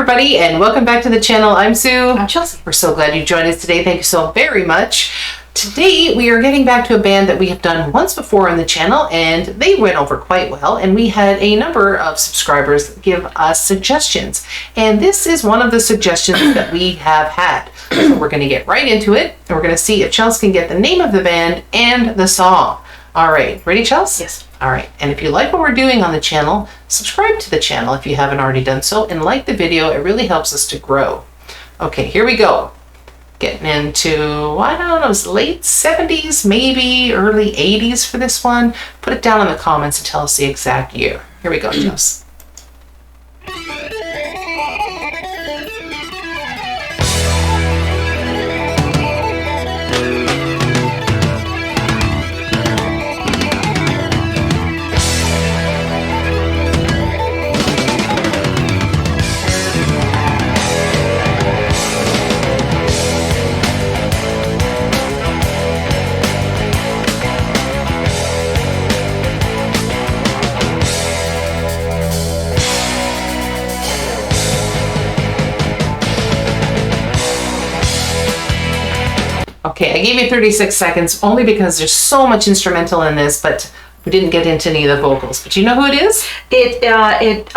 everybody, and welcome back to the channel. I'm Sue. I'm Chelsea. We're so glad you joined us today. Thank you so very much. Today we are getting back to a band that we have done once before on the channel, and they went over quite well, and we had a number of subscribers give us suggestions, and this is one of the suggestions that we have had. So we're going to get right into it, and we're going to see if Chelsea can get the name of the band and the song. All right, ready, Chelsea? Yes. All right, and if you like what we're doing on the channel, subscribe to the channel if you haven't already done so, and like the video. It really helps us to grow. Okay, here we go. Getting into, I don't know, late 70s, maybe early 80s for this one. Put it down in the comments and tell us the exact year. Here we go, Jess. Okay, I gave you 36 seconds only because there's so much instrumental in this, but we didn't get into any of the vocals. But you know who it is? It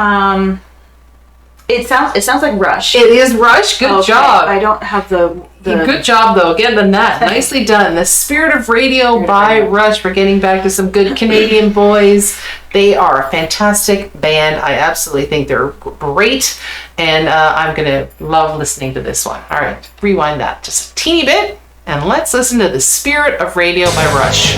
sounds like Rush. It is Rush. Good job. I don't have the Good job though. Getting that. Nicely done. The Spirit of Radio by Rush. We're getting back to some good Canadian boys. They are a fantastic band. I absolutely think they're great, and I'm gonna love listening to this one. All right, rewind that just a teeny bit. And let's listen to The Spirit of Radio by Rush.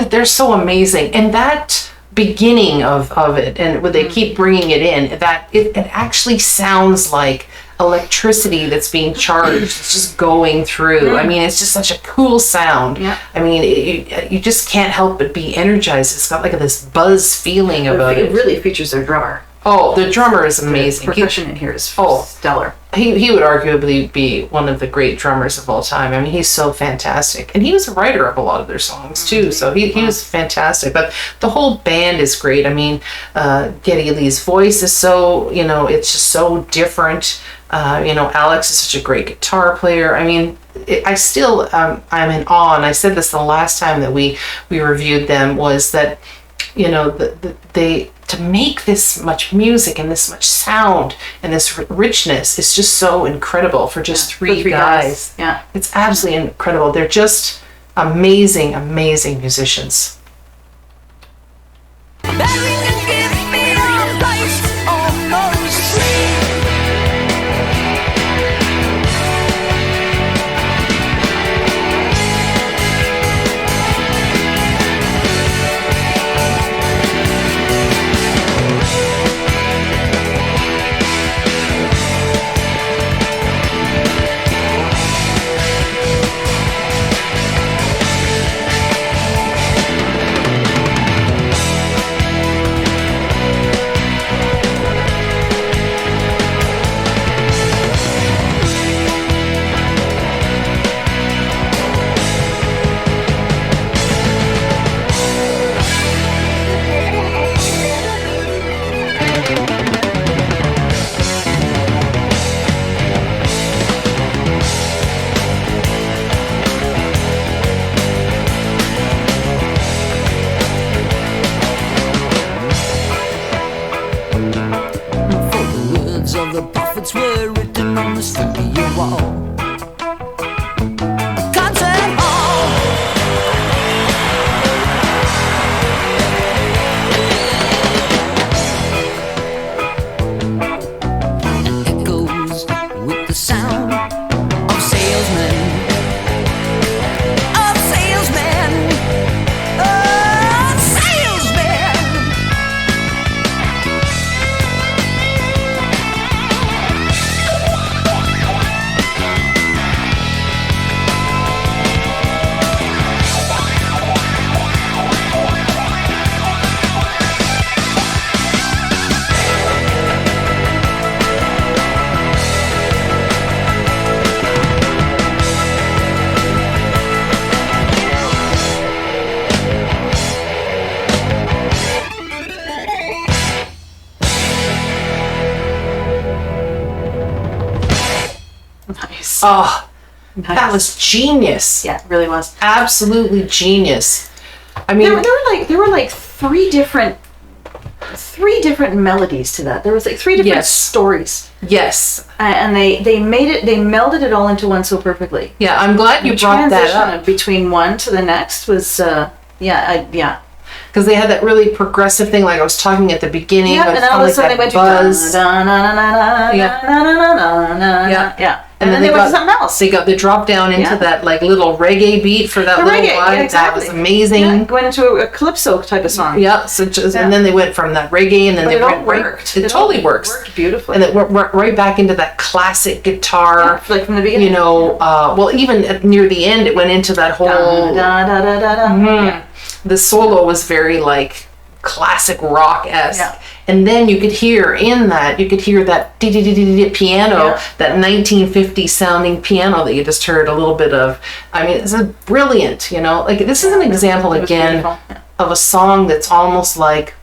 They're so amazing, and that beginning of it, and when they keep bringing it in, that it actually sounds like electricity that's being charged. It's just going through. I mean, it's just such a cool sound. Yeah. I mean, you just can't help but be energized. It's got like this buzz feeling about it. It really features their drummer. Oh, the drummer is amazing. The percussion in here is stellar. He would arguably be one of the great drummers of all time. I mean, he's so fantastic. And he was a writer of a lot of their songs, too. So he was fantastic. But the whole band is great. I mean, Geddy Lee's voice is so, it's just so different. Alex is such a great guitar player. I mean, I still, I'm in awe, and I said this the last time that we reviewed them, was that, they, to make this much music and this much sound and this richness is just so incredible for just three guys. Yeah. It's absolutely incredible. They're just amazing, amazing musicians. Of the prophets were written on the studio wall. Concert hall. And echoes with the sound of salesmen. Of salesmen. Of salesmen. Nice. Oh, Nice. that was genius. Yeah, it really was. Absolutely genius. I mean, There were like three different melodies to that. There was like three different Yes. stories, yes. and they melded it all into one so perfectly. Yeah, I'm glad you The brought that transition up, between one to the next was yeah. because they had that really progressive thing, like I was talking at the beginning. Yeah, but and it then all felt of a sudden they went to buzz. da, na, na, na, na, Yeah. na, na, na, na, na, Yeah. yeah. And then they went to something else. They dropped down into Yeah. that like little reggae beat for that The little reggae, while. yeah, exactly. That was amazing. Yeah, going into a calypso type of song. Yeah, so just, Yeah. and then they went from that reggae, and then But they it all went right. worked. It totally works. Worked beautifully. And then we're right back into that classic guitar. like from the beginning. Well, even near the end, it went into that whole. Da, da, da, da, da. Yeah. The solo was very like classic rock-esque. Yeah. And then you could hear that piano, Yeah. that 1950s sounding piano that you just heard a little bit of. I mean, it's a brilliant, like this is an example It was again beautiful. Yeah. of a song that's almost like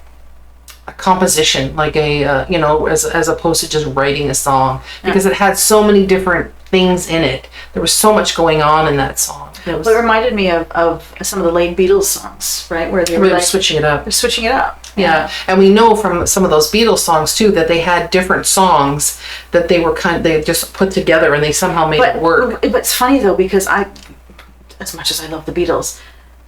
a composition, like as opposed to just writing a song, because it had so many different things in it. There was so much going on in that song. Well, it reminded me of some of the late Beatles songs, right? Where they were Really like, switching it up. they're switching it up. Yeah, and we know from some of those Beatles songs too that they had different songs that they just put together and they somehow made it work. But it's funny though, because as much as I love the Beatles,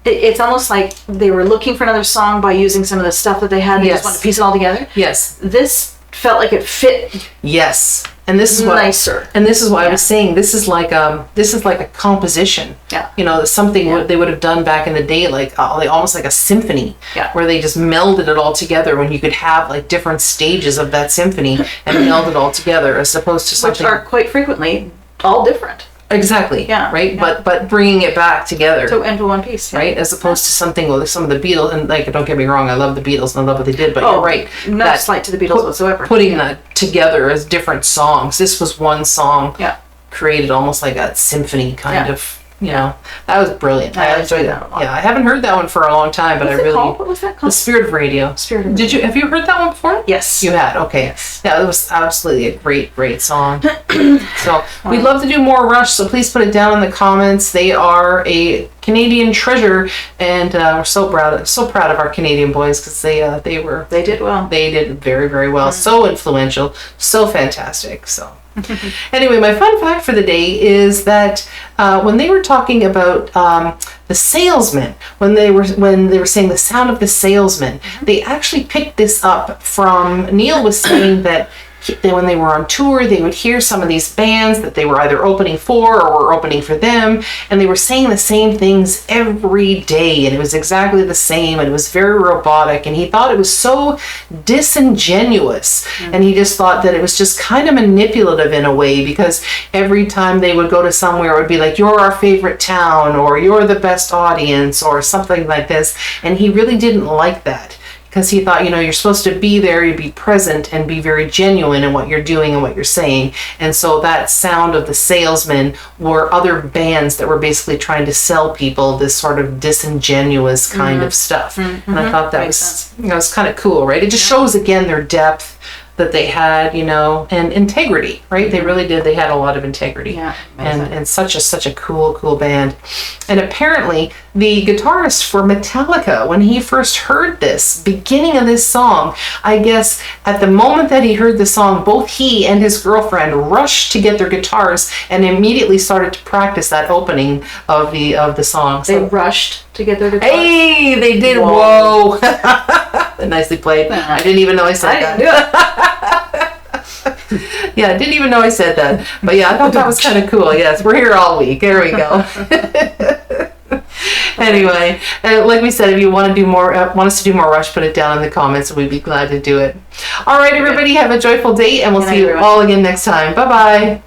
it's almost like they were looking for another song by using some of the stuff that they had. They Yes. just wanted to piece it all together. Yes, This felt like it fit yes, and this is what nicer. And this is why I Yeah. was saying this is like a composition. Yeah. Something Yeah. they would have done back in the day, like almost like a symphony, Yeah. where they just melded it all together. When you could have like different stages of that symphony and meld it all together, as opposed to Which something are quite frequently all different. exactly. Yeah, Right. yeah. But bringing it back together. Into one piece. Yeah. Right, as opposed to something like some of the Beatles, and like don't get me wrong, I love the Beatles and I love what they did, but you're right. No that slight to the Beatles whatsoever. Putting that together as different songs. This was one song Yeah. created almost like a symphony kind Yeah. of that was brilliant. I enjoyed that. Yeah, I haven't heard that one for a long time, but What's I it really. called? What was that The called? Spirit of Radio. Spirit of Have you heard that one before? Yes. You had, okay. Yes. Yeah, it was absolutely a great song. So we'd love to do more Rush, so please put it down in the comments. They are a Canadian treasure, and we're so proud of our Canadian boys, because they did well. They did very, very well. So influential, so fantastic. So anyway, my fun fact for the day is that when they were talking about the salesman, when they were saying the sound of the salesman, they actually picked this up from Neil was saying that when they were on tour, they would hear some of these bands that they were either opening for or were opening for them, and they were saying the same things every day, and it was exactly the same, and it was very robotic, and he thought it was so disingenuous, and he just thought that it was just kind of manipulative in a way, because every time they would go to somewhere, it would be like, you're our favorite town, or you're the best audience, or something like this, and he really didn't like that. Because he thought, you're supposed to be there, you be present, and be very genuine in what you're doing and what you're saying. And so that sound of the salesman were other bands that were basically trying to sell people this sort of disingenuous kind of stuff. And I thought that was kind of cool, right? It just shows again their depth that they had, and integrity, right? They really did. They had a lot of integrity. Yeah, and such a cool band. And apparently the guitarist for Metallica, when he first heard this beginning of this song, I guess at the moment that he heard the song, both he and his girlfriend rushed to get their guitars and immediately started to practice that opening of the song. They rushed to get their guitars. Hey, they did. Whoa. Nicely played. I didn't even know I said that. Yeah, I didn't even know I said that. But yeah, I thought that was kind of cool. Yes, we're here all week. There we go. Anyway, like we said, if you want us to do more Rush, put it down in the comments, and we'd be glad to do it. All right, everybody, have a joyful day, and we'll see you all again next time. Bye-bye.